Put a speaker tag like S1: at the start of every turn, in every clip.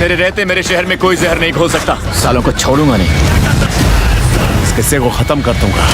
S1: मेरे रहते मेरे शहर में कोई जहर नहीं घोल सकता। सालों को छोड़ूंगा नहीं, इस किस्से को खत्म कर दूंगा।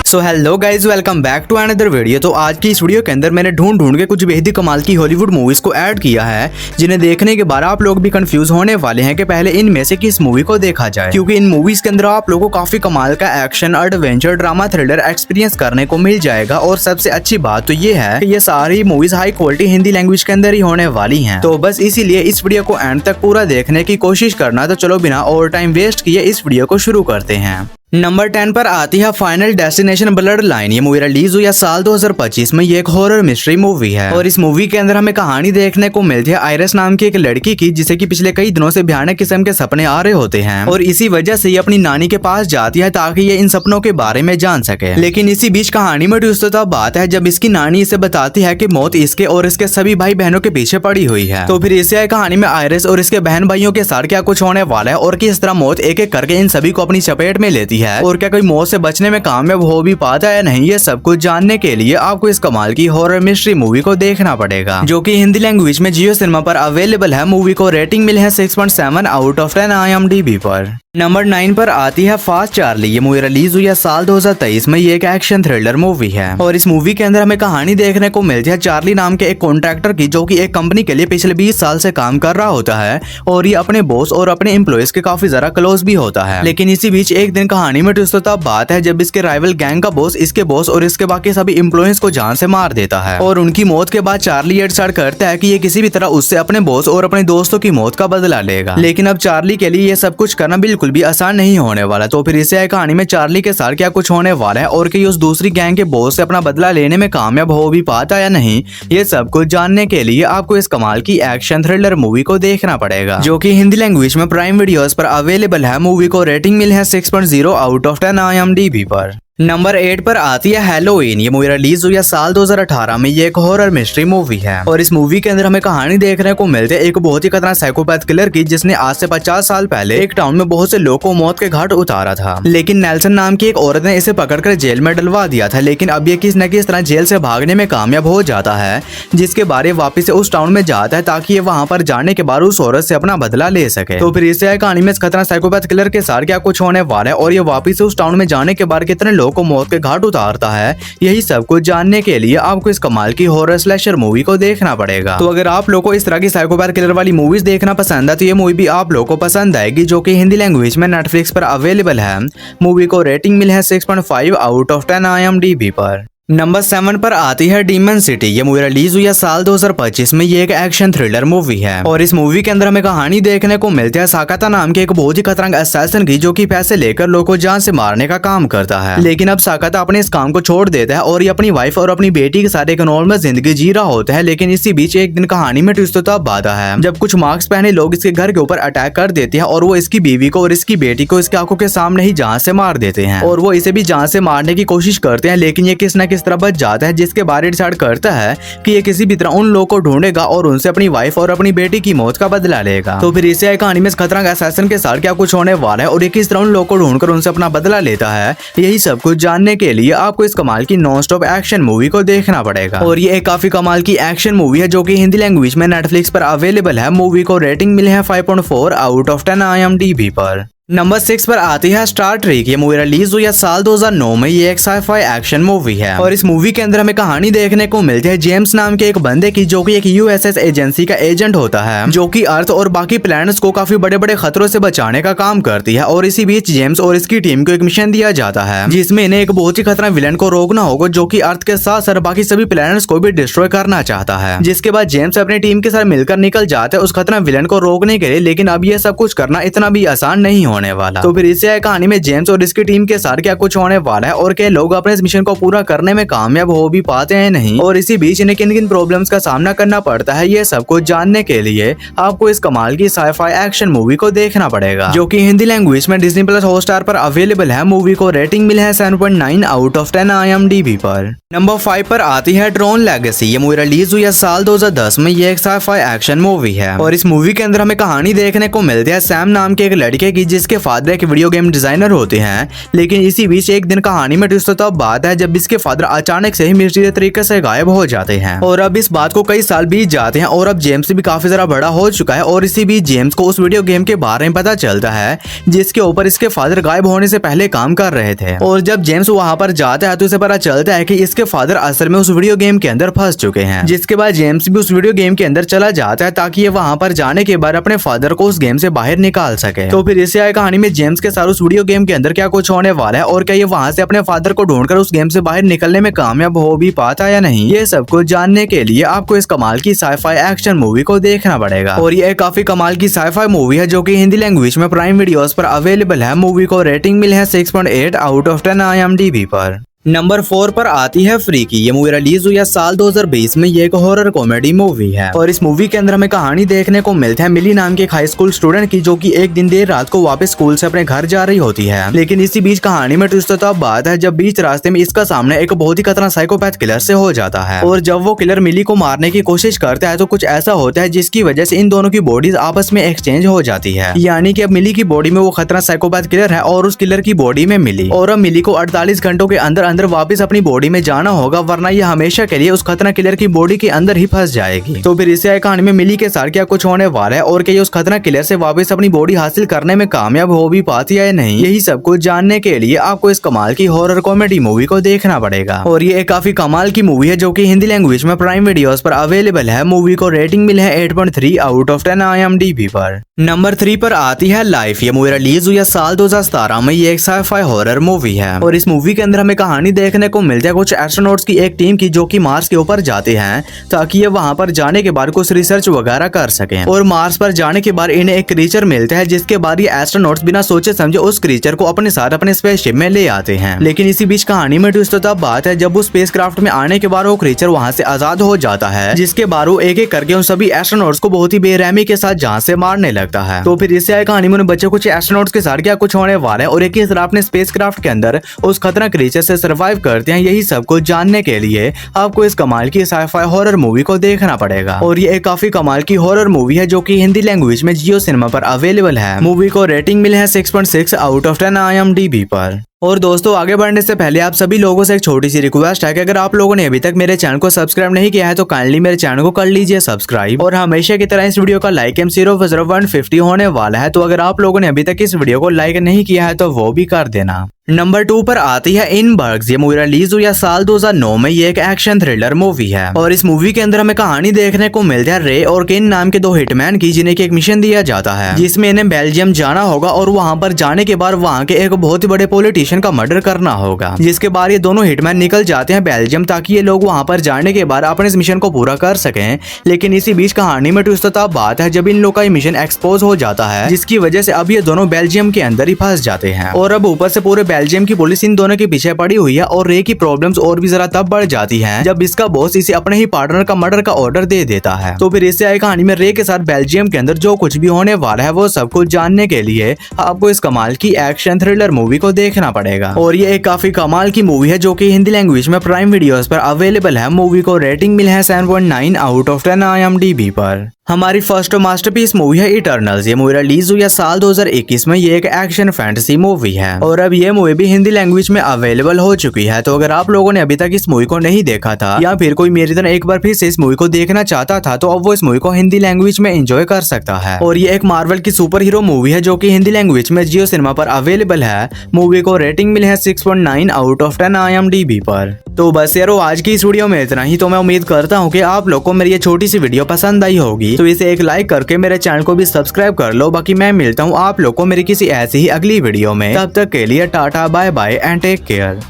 S2: So hello guys, welcome back to another video. तो आज की इस वीडियो के अंदर मैंने ढूंढ के कुछ बेहद कमाल की हॉलीवुड मूवीज को ऐड किया है, जिन्हें देखने के बाद आप लोग भी कंफ्यूज होने वाले हैं कि पहले इनमें से किस मूवी को देखा जाए, क्योंकि इन मूवीज के अंदर आप लोगों को काफी कमाल का action, adventure, drama, thriller experience करने को मिल जाएगा। और सबसे अच्छी बात तो ये है कि ये सारी movies high quality Hindi language के अंदर ही होने वाली है। तो बस इसीलिए इस वीडियो को एंड तक पूरा देखने की कोशिश करना। तो चलो बिना और टाइम वेस्ट किए इस वीडियो को शुरू करते हैं। नंबर 10 पर आती है फाइनल डेस्टिनेशन ब्लड लाइन। ये मूवी रिलीज हुई है साल 2025 में। ये एक हॉरर मिस्ट्री मूवी है और इस मूवी के अंदर हमें कहानी देखने को मिलती है आयरिस नाम की एक लड़की की, जिसे कि पिछले कई दिनों से भयानक किस्म के सपने आ रहे होते हैं और इसी वजह से ये अपनी नानी के पास जाती है ताकि ये इन सपनों के बारे में जान सके। लेकिन इसी बीच कहानी में ट्विस्ट तब बात है जब इसकी नानी इसे बताती है कि मौत इसके और इसके सभी भाई बहनों के पीछे पड़ी हुई है। तो फिर इसे कहानी में आयरिस और इसके बहन भाइयों के साथ क्या कुछ होने वाला है और किस तरह मौत एक एक करके इन सभी को अपनी चपेट में लेती है और क्या कोई मौत से बचने में कामयाब हो भी पाता है नहीं, ये सब कुछ जानने के लिए आपको इस कमाल की हॉरर मिस्ट्री मूवी को देखना पड़ेगा, जो कि हिंदी लैंग्वेज में जियो सिनेमा पर अवेलेबल है। मूवी को रेटिंग मिली है 6.7 आउट ऑफ 10 IMDb पर। नंबर 9 पर आती है फास्ट चार्ली। ये मूवी रिलीज हुई है साल 2023 में। ये एक एक्शन थ्रिलर मूवी है और इस मूवी के अंदर हमें कहानी देखने को मिलती है चार्ली नाम के एक कॉन्ट्रैक्टर की, जो कि एक कंपनी के लिए पिछले 20 साल से काम कर रहा होता है और ये अपने बॉस और अपने एम्प्लॉयज के काफी ज्यादा क्लोज भी होता है। लेकिन इसी बीच एक दिन कहानी में ट्विस्ट तब बात है जब इसके राइवल गैंग का बॉस इसके बॉस और इसके बाकी सभी एम्प्लॉयज को जान से मार देता है और उनकी मौत के बाद चार्ली ये डिसाइड करता है कि ये किसी भी तरह उससे अपने बॉस और अपने दोस्तों की मौत का बदला लेगा। लेकिन अब चार्ली के लिए ये सब कुछ करना बिल्कुल भी आसान नहीं होने वाला। तो फिर इसे कहानी में चार्ली के साथ क्या कुछ होने वाला है और कि उस दूसरी गैंग के बॉस से अपना बदला लेने में कामयाब हो भी पाता या नहीं, ये सब कुछ जानने के लिए आपको इस कमाल की एक्शन थ्रिलर मूवी को देखना पड़ेगा, जो कि हिंदी लैंग्वेज में प्राइम वीडियोस पर अवेलेबल है। मूवी को रेटिंग मिली है 6.0 आउट ऑफ 10 IMDb पर। नंबर 8 पर आती है हैलोवीन। ये मूवी रिलीज हुई है साल 2018 में। ये एक हॉरर मिस्ट्री मूवी है और इस मूवी के अंदर हमें कहानी देखने को मिलती है एक बहुत ही खतरनाक साइकोपैथ किलर की, जिसने आज से 50 साल पहले एक टाउन में बहुत से लोगों को मौत के घाट उतारा था। लेकिन नेल्सन नाम की एक औरत ने इसे पकड़कर जेल में डलवा दिया था। लेकिन अब ये किस न किस तरह जेल से भागने में कामयाब हो जाता है, जिसके बारे वापिस से उस टाउन में जाता है ताकि ये वहां पर जाने के बाद उस औरत से अपना बदला ले सके। तो फिर इसे कहानी में इस खतरनाक साइकोपैथ किलर के साथ क्या कुछ होने वाला है और ये वापिस से उस टाउन में जाने के बाद कितने लोगों को मौत के घाट उतारता है, यही सब कुछ जानने के लिए आपको इस कमाल की हॉरर स्लैशर मूवी को देखना पड़ेगा। तो अगर आप लोगों को इस तरह की साइकोपैथ किलर वाली मूवीज देखना पसंद है तो ये मूवी भी आप लोगों को पसंद आएगी, जो कि हिंदी लैंग्वेज में नेटफ्लिक्स पर अवेलेबल है। मूवी को रेटिंग मिली है 6.5 आउट ऑफ 10 IMDb पर। नंबर 7 पर आती है डीमन सिटी। ये मूवी रिलीज हुई है साल 2025 में। ये एक एक्शन थ्रिलर मूवी है और इस मूवी के अंदर हमें कहानी देखने को मिलती है साकाता नाम के एक बहुत ही खतरनाक असैसिन की, जो कि पैसे लेकर लोगों को जान से मारने का काम करता है। लेकिन अब साकाता अपने इस काम को छोड़ देता है और ये अपनी वाइफ और अपनी बेटी के साथ एक नॉर्मल जिंदगी जी रहा होता है। लेकिन इसी बीच एक दिन कहानी में ट्विस्ट तब आता है जब कुछ मास्क पहने लोग इसके घर के ऊपर अटैक कर देते हैं और वो इसकी बीवी को और इसकी बेटी को इसकी आंखों के सामने ही जान से मार देते हैं और वो इसे भी जान से मारने की कोशिश करते हैं। लेकिन ये किस न किस तरह बच जाता है, जिसके बारे डिसाइड करता है कि ये किसी भी तरह उन लोगों को ढूंढेगा और उनसे अपनी वाइफ और अपनी बेटी की मौत का बदला लेगा। तो फिर इसे कहानी में खतरनाक असैसिन के साथ क्या कुछ होने वाला है और ये किस तरह उन लोगों को ढूंढकर उनसे अपना बदला लेता है, यही सब कुछ जानने के लिए आपको इस कमाल की नॉन स्टॉप एक्शन मूवी को देखना पड़ेगा। और ये एक काफी कमाल की एक्शन मूवी है, जो कि हिंदी लैंग्वेज में नेटफ्लिक्स पर अवेलेबल है। मूवी को रेटिंग मिली है 5.4 आउट ऑफ 10 IMDb पर। नंबर 6 पर आती है स्टार ट्रेक। ये मूवी रिलीज हुई है साल 2009 में। ये एक साइफाई एक्शन मूवी है और इस मूवी के अंदर हमें कहानी देखने को मिलती है जेम्स नाम के एक बंदे की, जो कि एक USS एजेंसी का एजेंट होता है, जो कि अर्थ और बाकी प्लैनेट्स को काफी बड़े बड़े खतरों से बचाने का काम करती है। और इसी बीच जेम्स और इसकी टीम को एक मिशन दिया जाता है, जिसमें इन्हें एक बहुत ही खतरनाक विलन को रोकना होगा, जो कि अर्थ के साथ साथ बाकी सभी प्लैनेट्स को भी डिस्ट्रॉय करना चाहता है। जिसके बाद जेम्स अपनी टीम के साथ मिलकर निकल जाते हैं उस खतरनाक विलन को रोकने के लिए। लेकिन अब ये सब कुछ करना इतना भी आसान नहीं होने वाला। तो फिर इसे कहानी में जेम्स और इसकी टीम के साथ क्या कुछ होने वाला है और क्या लोग अपने इस मिशन को पूरा करने में कामयाब हो भी पाते हैं नहीं, और इसी बीच इन्हें किन किन प्रॉब्लम्स का सामना करना पड़ता है, ये सब कुछ जानने के लिए आपको इस कमाल की साइफाई एक्शन मूवी को देखना पड़ेगा, जो कि हिंदी लैंग्वेज में डिज्नी प्लस हॉटस्टार पर अवेलेबल है। मूवी को रेटिंग मिली है 7.9 आउट ऑफ 10 IMDb पर। नंबर 5 पर आती है ट्रोन लेगेसी। ये मूवी रिलीज हुई है साल 2010 में। ये एक साई-फाई एक्शन मूवी है और इस मूवी के अंदर हमें कहानी देखने को मिलती है सैम नाम के एक लड़के की, जिसके फादर एक वीडियो गेम डिजाइनर होते हैं। लेकिन इसी बीच एक दिन कहानी में ट्विस्ट तब बात है जब इसके फादर अचानक से ही मिस्टीरियस तरीके से गायब हो जाते हैं। और अब इस बात को कई साल बीत जाते हैं और अब जेम्स भी काफी ज्यादा बड़ा हो चुका है और इसी बीच जेम्स को उस वीडियो गेम के बारे में पता चलता है जिसके ऊपर इसके फादर गायब होने से पहले काम कर रहे थे। और जब जेम्स वहाँ पर जाता है तो उसे पता चलता है कि इसके फादर असल में उस वीडियो गेम के अंदर फंस चुके हैं। जिसके बाद जेम्स भी उस वीडियो गेम के अंदर चला जाता है ताकि ये वहाँ पर जाने के बाद अपने फादर को उस गेम से बाहर निकाल सके। तो फिर इससे आए कहानी में जेम्स के साथ उस वीडियो गेम के अंदर क्या कुछ होने वाला है और क्या ये वहाँ से अपने फादर को ढूंढकर उस गेम से बाहर निकलने में कामयाब हो भी पाता या नहीं, ये सब कुछ जानने के लिए आपको इस कमाल की साई-फाई एक्शन मूवी को देखना पड़ेगा। और ये काफी कमाल की साई-फाई मूवी है जो कि हिंदी लैंग्वेज में प्राइम वीडियोस पर अवेलेबल है। मूवी को रेटिंग मिली है 6.8 आउट ऑफ 10 IMDb पर। नंबर 4 पर आती है फ्रीकी। ये मूवी रिलीज हुई है साल 2020 में। ये एक हॉरर कॉमेडी मूवी है और इस मूवी के अंदर हमें कहानी देखने को मिलता है मिली नाम के एक हाई स्कूल स्टूडेंट की, जो कि एक दिन देर रात को वापस स्कूल से अपने घर जा रही होती है। लेकिन इसी बीच कहानी में ट्विस्ट तब बात है जब बीच रास्ते में इसका सामना एक बहुत ही खतरनाक साइकोपैथ किलर से हो जाता है। और जब वो किलर मिली को मारने की कोशिश करता है तो कुछ ऐसा होता है जिसकी वजह से इन दोनों की बॉडीज आपस में एक्सचेंज हो जाती है। यानी कि अब मिली की बॉडी में वो खतरनाक साइकोपैथ किलर है और उस किलर की बॉडी में मिली। और अब मिली को 48 घंटों के अंदर अंदर वापस अपनी बॉडी में जाना होगा, वरना ये हमेशा के लिए उस खतरनाक किलर की बॉडी के अंदर ही फंस जाएगी। तो फिर इससे आए कहानी में मिली के साथ क्या कुछ होने वाला है और क्या ये उस खतरनाक किलर से वापस अपनी बॉडी हासिल करने में कामयाब हो भी पाती है या नहीं, यही सब कुछ जानने के लिए आपको इस कमाल की हॉरर कॉमेडी मूवी को देखना पड़ेगा। और ये एक काफी कमाल की मूवी है जो कि हिंदी लैंग्वेज में प्राइम वीडियोस पर अवेलेबल है। मूवी को रेटिंग मिली है 8.3 आउट ऑफ 10 IMDb पर। नंबर 3 पर आती है लाइफ। ये मूवी रिलीज हुई है साल 2017 में। ये एक साई-फाई हॉरर मूवी है और इस मूवी के अंदर हमें कहानी देखने को मिलती है कुछ एस्ट्रोनॉट्स की एक टीम की, जो कि मार्स के ऊपर जाते हैं ताकि ये वहां पर जाने के बाद कुछ रिसर्च वगैरह कर सकें। और मार्स पर जाने के बाद इन्हें एक क्रीचर मिलता है, जिसके बाद ये एस्ट्रोनॉट्स बिना सोचे समझे उस क्रीचर को अपने साथ अपने स्पेसशिप में ले आते हैं। लेकिन इसी बीच कहानी में ट्विस्ट तब बात है जब उस स्पेसक्राफ्ट में आने के बाद वो क्रीचर वहां से आजाद हो जाता है, जिसके बाद वो एक एक करके उन सभी एस्ट्रोनॉट्स को बहुत ही बेरहमी के साथ जान से मारने लगता है। तो फिर इससे आए कहानी में बच्चे कुछ एस्ट्रोनॉट्स के साथ क्या कुछ होने वाला है और एक ही तरह अपने स्पेसक्राफ्ट के अंदर उस खतरनाक क्रीचर से सर्वाइव करते हैं, यही सब कुछ जानने के लिए आपको इस कमाल की साई-फाई हॉरर मूवी को देखना पड़ेगा। और ये एक काफी कमाल की हॉरर मूवी है जो कि हिंदी लैंग्वेज में जियो सिनेमा पर अवेलेबल है। मूवी को रेटिंग मिली है 6.6 आउट ऑफ 10 IMDb पर। और दोस्तों आगे बढ़ने से पहले आप सभी लोगों से एक छोटी सी रिक्वेस्ट है कि अगर आप लोगों ने अभी तक मेरे चैनल को सब्सक्राइब नहीं किया है तो काइंडली मेरे चैनल को कर लीजिए सब्सक्राइब। और हमेशा की तरह इस वीडियो का लाइक एम 00150 होने वाला है, तो अगर आप लोगों ने अभी तक इस वीडियो को लाइक नहीं किया है तो वो भी कर देना। नंबर 2 पर आती है इन बर्ग्स। ये मूवी रिलीज हुई है साल 2009 में। ये एक एक्शन थ्रिलर मूवी है और इस मूवी के अंदर हमें कहानी देखने को मिलती है रे और केन नाम के दो हिटमैन की, जिन्हें एक मिशन दिया जाता है जिसमें इन्हें बेल्जियम जाना होगा और वहां पर जाने के बाद वहां के एक बहुत ही बड़े पॉलिटिशियन का मर्डर करना होगा। जिसके बाद ये दोनों हिटमैन निकल जाते हैं बेल्जियम ताकि ये लोग वहां पर जाने के बाद अपने इस मिशन को पूरा कर सकें। लेकिन इसी बीच कहानी में ट्विस्ट तब बात है जब इन लोग का मिशन एक्सपोज हो जाता है, जिसकी वजह से अब ये दोनों बेल्जियम के अंदर ही फंस जाते हैं। और अब ऊपर से पूरे बेल्जियम की पुलिस इन दोनों के पीछे पड़ी हुई है और रे की प्रॉब्लम्स और भी जरा तब बढ़ जाती हैं जब इसका बॉस इसे अपने ही पार्टनर का मर्डर का ऑर्डर दे देता है। तो फिर इससे आई कहानी में रे के साथ बेल्जियम के अंदर जो कुछ भी होने वाला है वो सब कुछ जानने के लिए आपको इस कमाल की एक्शन थ्रिलर मूवी को देखना पड़ेगा। और ये एक काफी कमाल की मूवी है जो कि हिंदी लैंग्वेज में प्राइम वीडियोस पर अवेलेबल है। मूवी को रेटिंग मिली है 7.9 आउट ऑफ 10 IMDb पर। हमारी फर्स्ट मास्टरपीस मूवी है इटर्नल्स। ये मूवी रिलीज हुई है साल 2021 में। ये एक एक्शन फैंटेसी मूवी है और अब ये मूवी भी हिंदी लैंग्वेज में अवेलेबल हो चुकी है। तो अगर आप लोगों ने अभी तक इस मूवी को नहीं देखा था या फिर कोई मेरी तरह एक बार फिर से इस मूवी को देखना चाहता था तो अब वो इस मूवी को हिंदी लैंग्वेज में एंजॉय कर सकता है। और ये एक मार्वल की सुपर हीरो मूवी है जो कि हिंदी लैंग्वेज में जियो सिनेमा पर अवेलेबल है। मूवी को रेटिंग मिली है 6.9 आउट ऑफ 10 IMDb पर। तो बस यारो आज की इस वीडियो में इतना ही। तो मैं उम्मीद करता हूँ कि आप लोग को मेरी ये छोटी सी वीडियो पसंद आई होगी, तो इसे एक लाइक करके मेरे चैनल को भी सब्सक्राइब कर लो। बाकी मैं मिलता हूँ आप लोग को मेरी किसी ऐसी ही अगली वीडियो में। तब तक के लिए tata bye bye and take care.